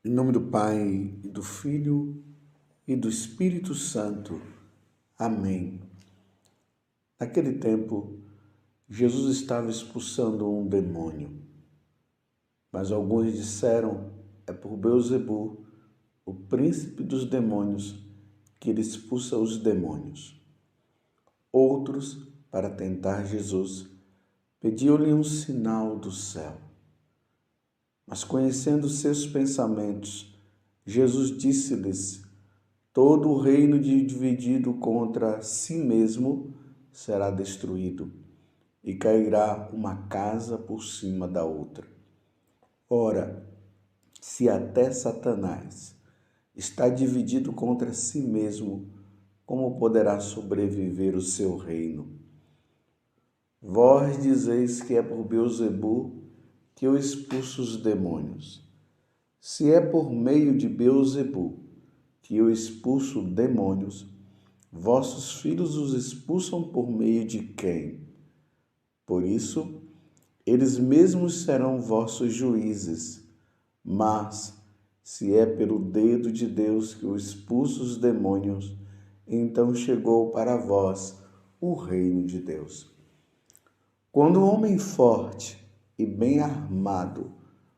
Em nome do Pai, e do Filho e do Espírito Santo. Amém. Naquele tempo, Jesus estava expulsando um demônio, mas alguns disseram: é por Beelzebu, o príncipe dos demônios, que ele expulsa os demônios. Outros, para tentar Jesus, pediam-lhe um sinal do céu. Mas conhecendo seus pensamentos, Jesus disse-lhes: todo o reino dividido contra si mesmo será destruído, e cairá uma casa por cima da outra. Ora, se até Satanás está dividido contra si mesmo, como poderá sobreviver o seu reino? Vós dizeis que é por Beelzebu que eu expulso os demônios. Se é por meio de Beelzebu que eu expulso demônios, vossos filhos os expulsam por meio de quem? Por isso, eles mesmos serão vossos juízes. Mas, se é pelo dedo de Deus que eu expulso os demônios, então chegou para vós o reino de Deus. Quando o homem forte e bem armado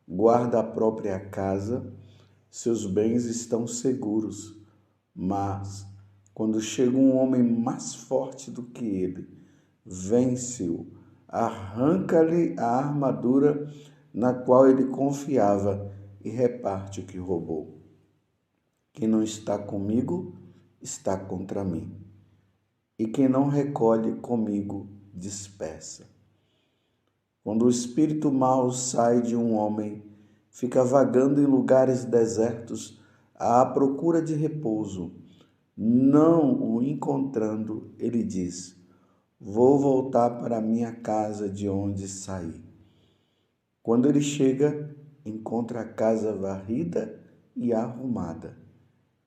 guarda a própria casa, seus bens estão seguros. Mas, quando chega um homem mais forte do que ele, vence-o, arranca-lhe a armadura na qual ele confiava e reparte o que roubou. Quem não está comigo, está contra mim. E quem não recolhe comigo, dispersa. Quando o espírito mau sai de um homem, fica vagando em lugares desertos à procura de repouso. Não o encontrando, ele diz: vou voltar para minha casa de onde saí. Quando ele chega, encontra a casa varrida e arrumada.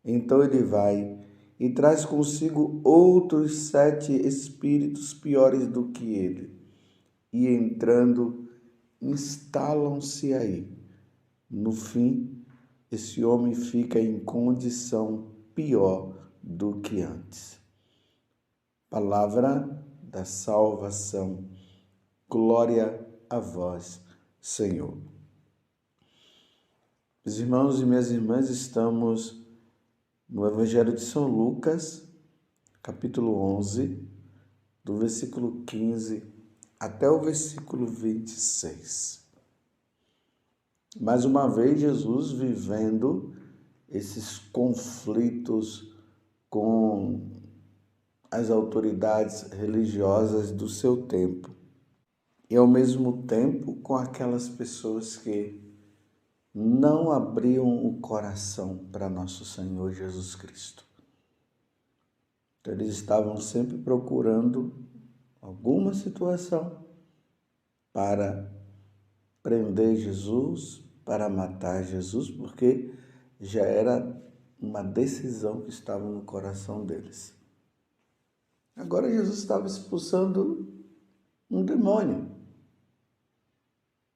Então ele vai e traz consigo outros 7 espíritos piores do que ele. E entrando, instalam-se aí. No fim, esse homem fica em condição pior do que antes. Palavra da salvação. Glória a vós, Senhor. Meus irmãos e minhas irmãs, estamos no Evangelho de São Lucas, capítulo 11, do versículo 15 até o versículo 26. Mais uma vez, Jesus vivendo esses conflitos com as autoridades religiosas do seu tempo e, ao mesmo tempo, com aquelas pessoas que não abriam o coração para nosso Senhor Jesus Cristo. Então, eles estavam sempre procurando alguma situação para prender Jesus, para matar Jesus, porque já era uma decisão que estava no coração deles. Agora Jesus estava expulsando um demônio.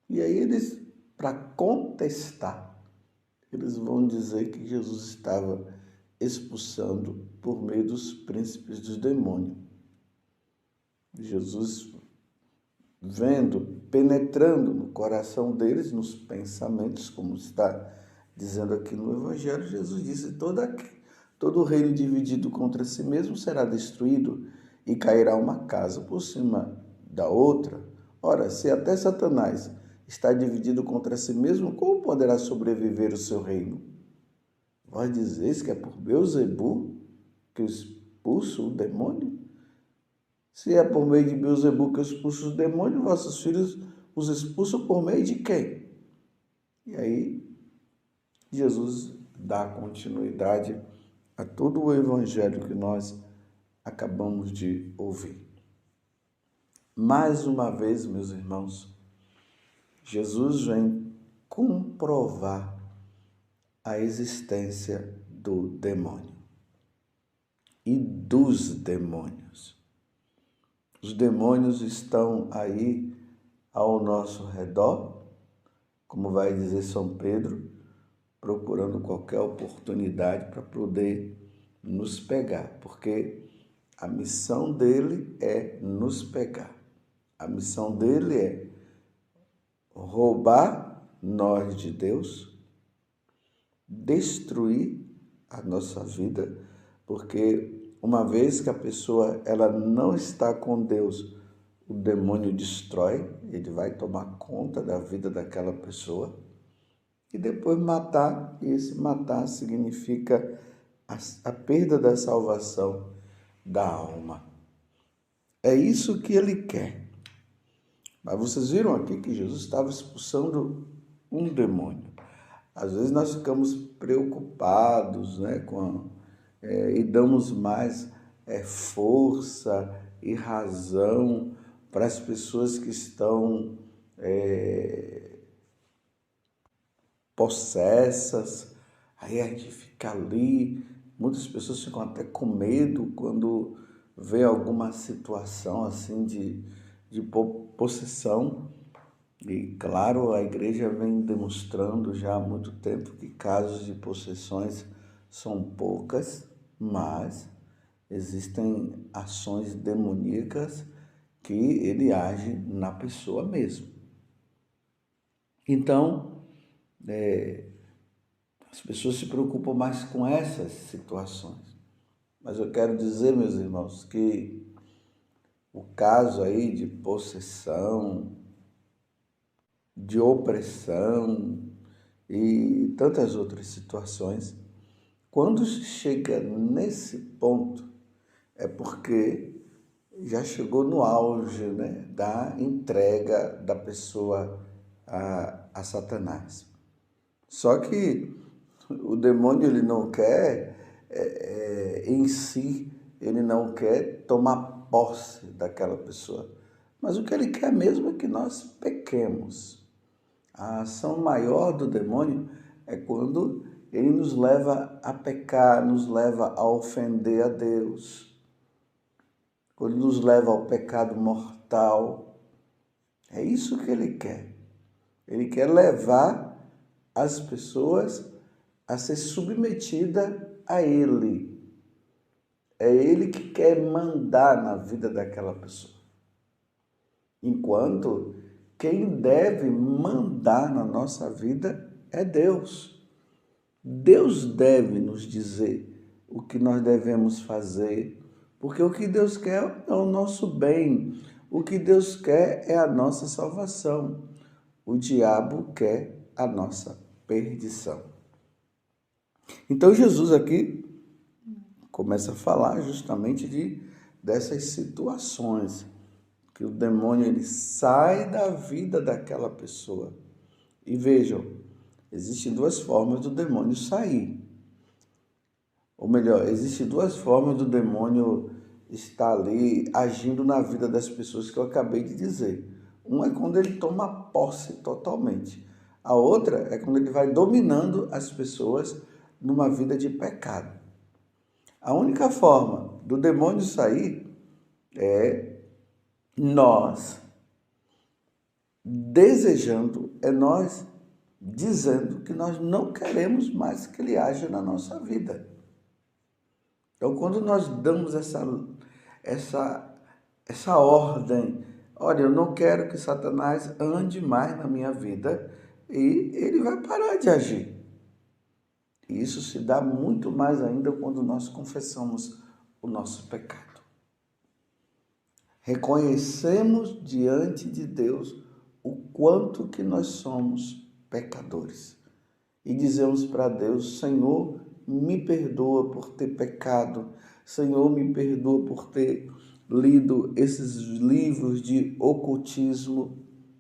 E aí eles, para contestar, eles vão dizer que Jesus estava expulsando por meio dos príncipes dos demônios. Jesus, vendo, penetrando no coração deles, nos pensamentos, como está dizendo aqui no Evangelho, Jesus disse: todo o reino dividido contra si mesmo será destruído, e cairá uma casa por cima da outra. Ora, se até Satanás está dividido contra si mesmo, como poderá sobreviver o seu reino? Vós dizeis que é por Beelzebu que eu expulso o demônio? Se é por meio de Beelzebu que eu expulso os demônios, vossos filhos os expulsam por meio de quem? E aí, Jesus dá continuidade a todo o evangelho que nós acabamos de ouvir. Mais uma vez, meus irmãos, Jesus vem comprovar a existência do demônio e dos demônios. Os demônios estão aí ao nosso redor, como vai dizer São Pedro, procurando qualquer oportunidade para poder nos pegar, porque a missão dele é nos pegar. A missão dele é roubar nós de Deus, destruir a nossa vida, porque uma vez que a pessoa ela não está com Deus, o demônio destrói, ele vai tomar conta da vida daquela pessoa e depois matar. E esse matar significa a perda da salvação da alma. É isso que ele quer. Mas vocês viram aqui que Jesus estava expulsando um demônio. Às vezes nós ficamos preocupados, né, e damos mais força e razão para as pessoas que estão possessas. Aí a gente fica ali, muitas pessoas ficam até com medo quando vê alguma situação assim de possessão. E claro, a igreja vem demonstrando já há muito tempo que casos de possessões são poucas, mas existem ações demoníacas que ele age na pessoa mesmo. Então, as pessoas se preocupam mais com essas situações. Mas eu quero dizer, meus irmãos, que o caso aí de possessão, de opressão e tantas outras situações, quando chega nesse ponto, é porque já chegou no auge, né, da entrega da pessoa a Satanás. Só que o demônio ele não quer, em si, ele não quer tomar posse daquela pessoa. Mas o que ele quer mesmo é que nós pequemos. A ação maior do demônio é quando ele nos leva a pecar, nos leva a ofender a Deus. Quando nos leva ao pecado mortal. É isso que ele quer. Ele quer levar as pessoas a ser submetida a ele. É ele que quer mandar na vida daquela pessoa. Enquanto quem deve mandar na nossa vida é Deus. Deus deve nos dizer o que nós devemos fazer, porque o que Deus quer é o nosso bem. O que Deus quer é a nossa salvação. O diabo quer a nossa perdição. Então Jesus aqui começa a falar justamente dessas situações, que o demônio ele sai da vida daquela pessoa. E vejam, existem duas formas do demônio sair. Ou melhor, existem duas formas do demônio estar ali agindo na vida das pessoas que eu acabei de dizer. Uma é quando ele toma posse totalmente. A outra é quando ele vai dominando as pessoas numa vida de pecado. A única forma do demônio sair é nós desejando, é nós dizendo que nós não queremos mais que ele haja na nossa vida. Então, quando nós damos essa ordem, olha, eu não quero que Satanás ande mais na minha vida, e ele vai parar de agir. E isso se dá muito mais ainda quando nós confessamos o nosso pecado. Reconhecemos diante de Deus o quanto que nós somos pecadores. E dizemos para Deus, Senhor, me perdoa por ter pecado. Senhor, me perdoa por ter lido esses livros de ocultismo.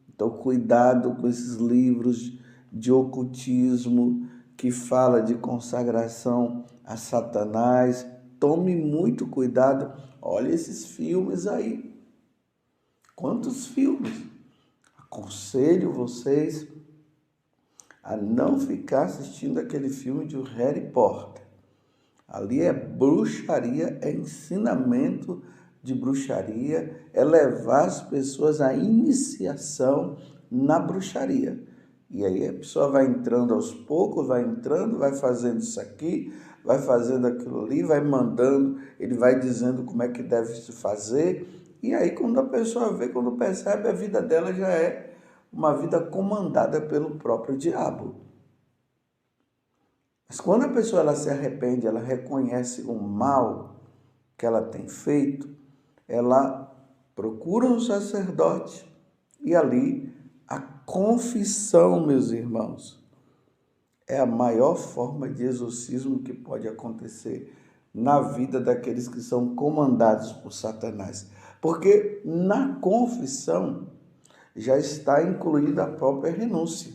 Então, cuidado com esses livros de ocultismo que fala de consagração a Satanás. Tome muito cuidado. Olha esses filmes aí. Quantos filmes? Aconselho vocês a não ficar assistindo aquele filme de Harry Potter. Ali é bruxaria, é ensinamento de bruxaria, é levar as pessoas à iniciação na bruxaria. E aí a pessoa vai entrando aos poucos, vai entrando, vai fazendo isso aqui, vai fazendo aquilo ali, vai mandando, ele vai dizendo como é que deve se fazer. E aí quando a pessoa vê, quando percebe, a vida dela já é uma vida comandada pelo próprio diabo. Mas quando a pessoa ela se arrepende, ela reconhece o mal que ela tem feito, ela procura um sacerdote e ali a confissão, meus irmãos, é a maior forma de exorcismo que pode acontecer na vida daqueles que são comandados por Satanás. Porque na confissão já está incluída a própria renúncia.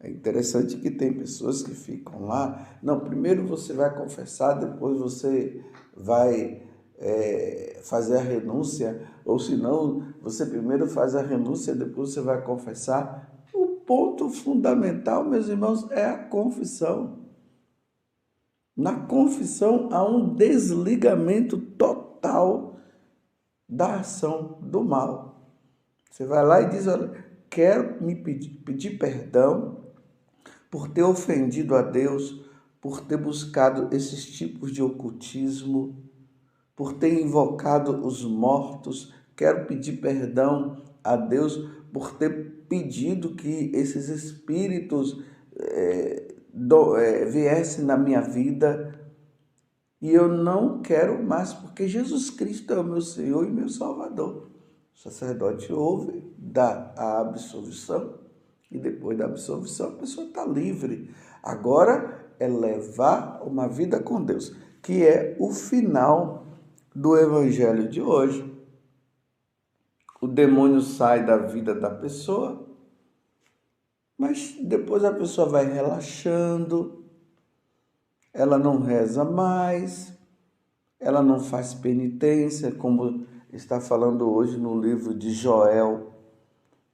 É interessante que tem pessoas que ficam lá, não, primeiro você vai confessar, depois você vai fazer a renúncia, ou se não, você primeiro faz a renúncia, depois você vai confessar. O ponto fundamental, meus irmãos, é a confissão. Na confissão há um desligamento total da ação do mal. Você vai lá e diz, olha, quero me pedir perdão por ter ofendido a Deus, por ter buscado esses tipos de ocultismo, por ter invocado os mortos. Quero pedir perdão a Deus por ter pedido que esses espíritos viessem na minha vida. E eu não quero mais, porque Jesus Cristo é o meu Senhor e meu Salvador. O sacerdote ouve, dá a absolvição, e depois da absolvição a pessoa está livre. Agora é levar uma vida com Deus, que é o final do evangelho de hoje. O demônio sai da vida da pessoa, mas depois a pessoa vai relaxando, ela não reza mais, ela não faz penitência, como está falando hoje no livro de Joel,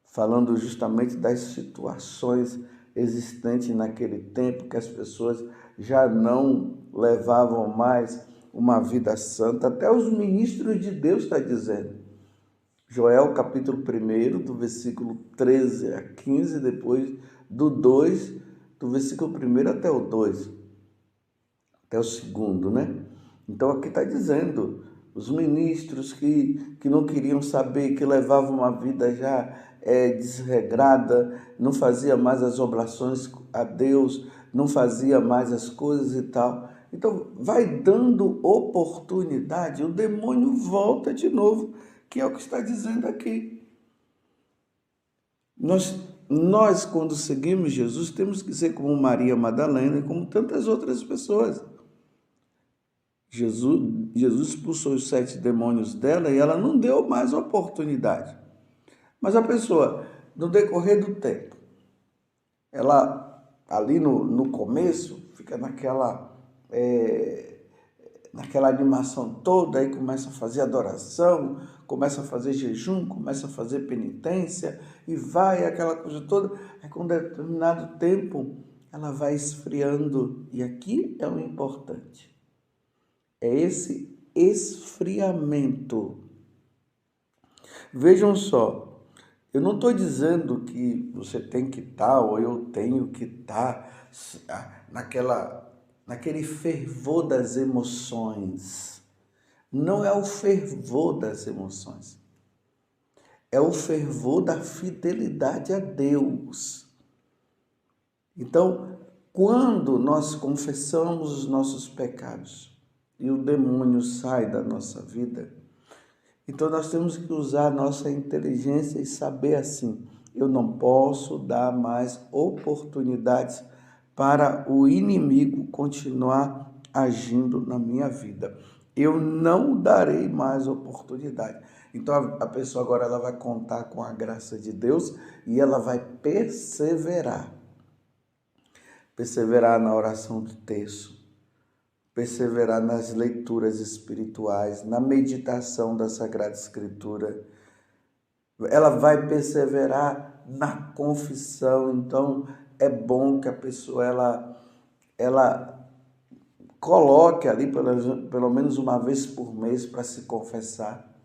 falando justamente das situações existentes naquele tempo, que as pessoas já não levavam mais uma vida santa. Até os ministros de Deus está dizendo. Joel capítulo 1, do versículo 13 a 15, depois do 2, do versículo 1 até o 2, até o 2, né? Então aqui está dizendo, os ministros que não queriam saber, que levavam uma vida já desregrada, não fazia mais as oblações a Deus, não fazia mais as coisas e tal. Então vai dando oportunidade, o demônio volta de novo, que é o que está dizendo aqui. Nós, quando seguimos Jesus, temos que ser como Maria Madalena e como tantas outras pessoas. Jesus expulsou os 7 demônios dela e ela não deu mais oportunidade. Mas a pessoa, no decorrer do tempo, ela ali no começo fica naquela animação toda, aí começa a fazer adoração, começa a fazer jejum, começa a fazer penitência e vai aquela coisa toda. Aí com determinado tempo ela vai esfriando, e aqui é o importante. É esse esfriamento. Vejam só, eu não estou dizendo que você tem que estar, ou eu tenho que estar naquele fervor das emoções. Não é o fervor das emoções. É o fervor da fidelidade a Deus. Então, quando nós confessamos os nossos pecados, e o demônio sai da nossa vida, então nós temos que usar a nossa inteligência e saber assim, eu não posso dar mais oportunidades para o inimigo continuar agindo na minha vida. Eu não darei mais oportunidade. Então a pessoa agora ela vai contar com a graça de Deus e ela vai perseverar. Perseverar na oração do terço, perseverar nas leituras espirituais, na meditação da Sagrada Escritura. Ela vai perseverar na confissão. Então, é bom que a pessoa ela coloque ali pelo menos uma vez por mês para se confessar.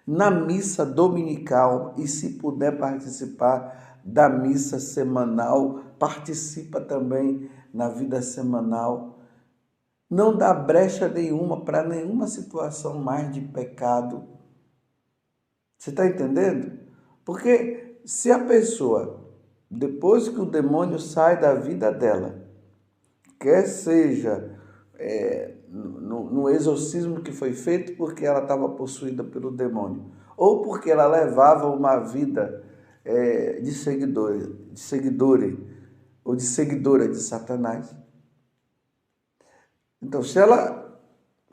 Na missa dominical, e se puder participar da missa semanal, participa também na vida semanal, não dá brecha nenhuma para nenhuma situação mais de pecado. Você está entendendo? Porque se a pessoa, depois que o demônio sai da vida dela, quer seja no exorcismo que foi feito porque ela estava possuída pelo demônio, ou porque ela levava uma vida de seguidores ou de seguidora de Satanás. Então, se ela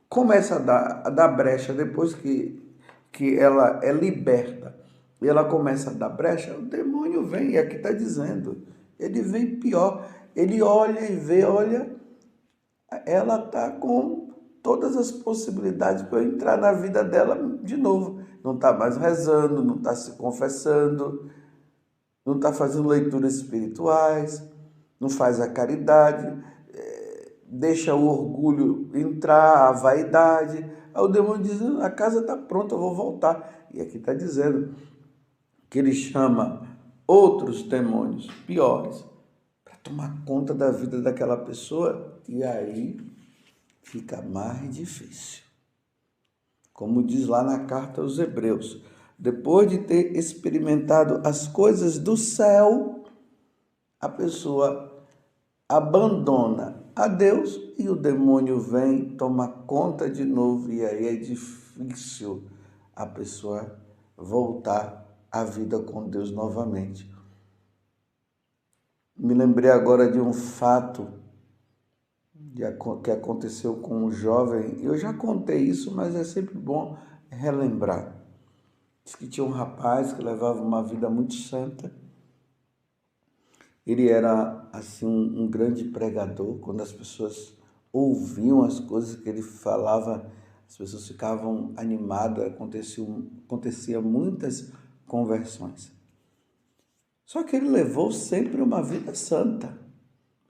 começa a dar brecha depois que ela é liberta, e ela começa a dar brecha, o demônio vem, e aqui está dizendo, ele vem pior, ele olha e vê, olha, ela está com todas as possibilidades para eu entrar na vida dela de novo. Não está mais rezando, não está se confessando, não está fazendo leituras espirituais, não faz a caridade, deixa o orgulho entrar, a vaidade. Aí o demônio diz, a casa está pronta, eu vou voltar. E aqui está dizendo que ele chama outros demônios piores para tomar conta da vida daquela pessoa, e aí fica mais difícil. Como diz lá na carta aos Hebreus, depois de ter experimentado as coisas do céu, a pessoa abandona a Deus e o demônio vem, toma conta de novo, e aí é difícil a pessoa voltar à vida com Deus novamente. Me lembrei agora de um fato que aconteceu com um jovem. Eu já contei isso, mas é sempre bom relembrar. Diz que tinha um rapaz que levava uma vida muito santa. Ele era assim um grande pregador. Quando as pessoas ouviam as coisas que ele falava, as pessoas ficavam animadas, acontecia muitas conversões. Só que ele levou sempre uma vida santa.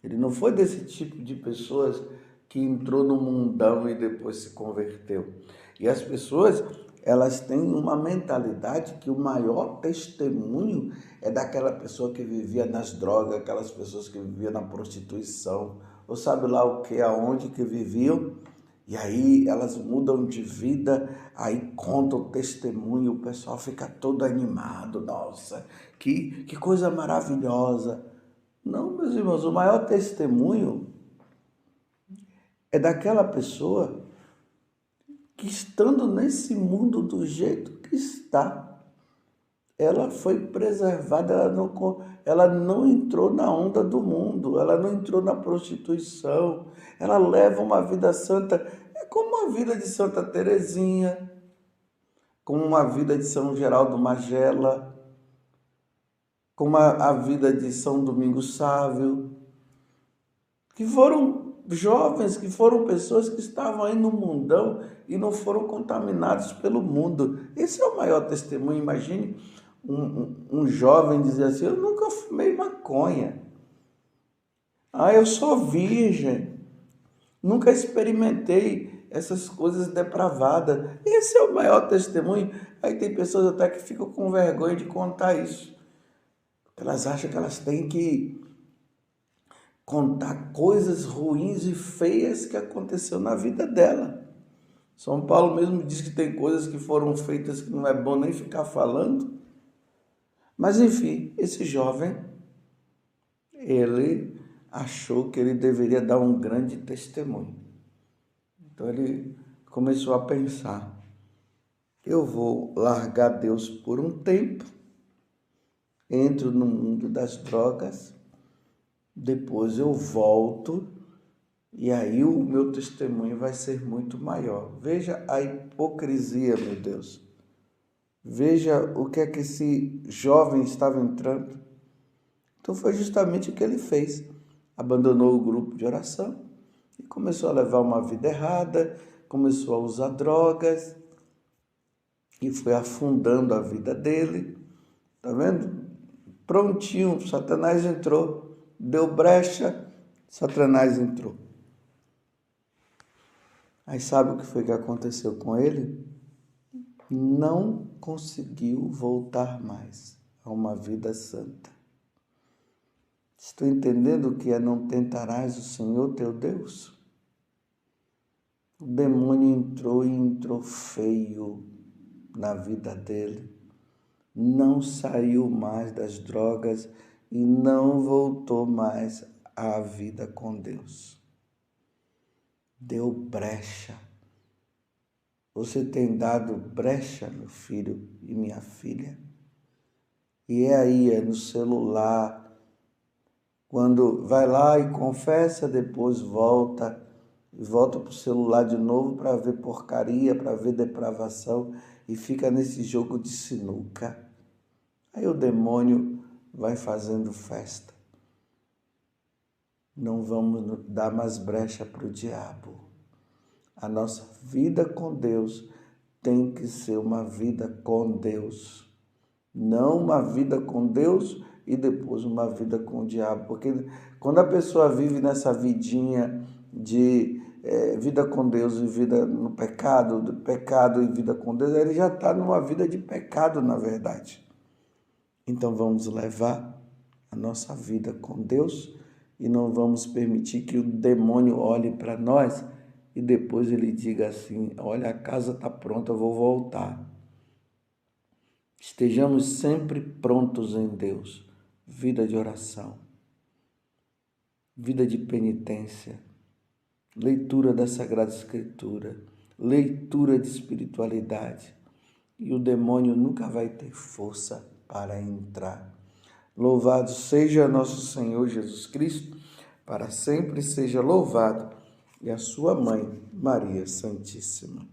Ele não foi desse tipo de pessoas que entrou no mundão e depois se converteu. E as pessoas, elas têm uma mentalidade que o maior testemunho é daquela pessoa que vivia nas drogas, aquelas pessoas que viviam na prostituição, ou sabe lá o que, aonde que viviam. E aí elas mudam de vida, aí contam o testemunho, o pessoal fica todo animado. Nossa, que coisa maravilhosa. Não, meus irmãos, o maior testemunho é daquela pessoa que, estando nesse mundo do jeito que está, ela foi preservada, ela não entrou na onda do mundo, ela não entrou na prostituição, ela leva uma vida santa, é como a vida de Santa Teresinha, como uma vida de São Geraldo Magela, como a vida de São Domingos Sávio, que foram jovens, que foram pessoas que estavam aí no mundão e não foram contaminados pelo mundo. Esse é o maior testemunho. Imagine um jovem dizer assim, eu nunca fumei maconha. Eu sou virgem. Nunca experimentei essas coisas depravadas. Esse é o maior testemunho. Aí tem pessoas até que ficam com vergonha de contar isso. Elas acham que elas têm que contar coisas ruins e feias que aconteceu na vida dela. São Paulo mesmo diz que tem coisas que foram feitas que não é bom nem ficar falando. Mas enfim, esse jovem, ele achou que ele deveria dar um grande testemunho. Então ele começou a pensar, eu vou largar Deus por um tempo, entro no mundo das drogas, depois eu volto e aí o meu testemunho vai ser muito maior. Veja a hipocrisia, meu Deus. Veja o que é que esse jovem estava entrando. Então foi justamente o que ele fez. Abandonou o grupo de oração e começou a levar uma vida errada, começou a usar drogas e foi afundando a vida dele. Tá vendo? Prontinho, Satanás entrou, deu brecha, Satanás entrou. Aí sabe o que foi que aconteceu com ele? Não conseguiu voltar mais a uma vida santa. Estou entendendo o que é não tentarás o Senhor teu Deus? O demônio entrou feio na vida dele. Não saiu mais das drogas e não voltou mais à vida com Deus. Deu brecha. Você tem dado brecha, meu filho e minha filha? E é no celular. Quando vai lá e confessa, depois volta para o celular de novo para ver porcaria, para ver depravação e fica nesse jogo de sinuca. Aí o demônio vai fazendo festa. Não vamos dar mais brecha para o diabo. A nossa vida com Deus tem que ser uma vida com Deus. Não uma vida com Deus e depois uma vida com o diabo. Porque quando a pessoa vive nessa vidinha de vida com Deus e vida no pecado, do pecado e vida com Deus, ele já está numa vida de pecado, na verdade. Então vamos levar a nossa vida com Deus e não vamos permitir que o demônio olhe para nós e depois ele diga assim: olha, a casa está pronta, eu vou voltar. Estejamos sempre prontos em Deus. Vida de oração, vida de penitência, leitura da Sagrada Escritura, leitura de espiritualidade. E o demônio nunca vai ter força para entrar. Louvado seja nosso Senhor Jesus Cristo, para sempre seja louvado, e a sua mãe, Maria Santíssima.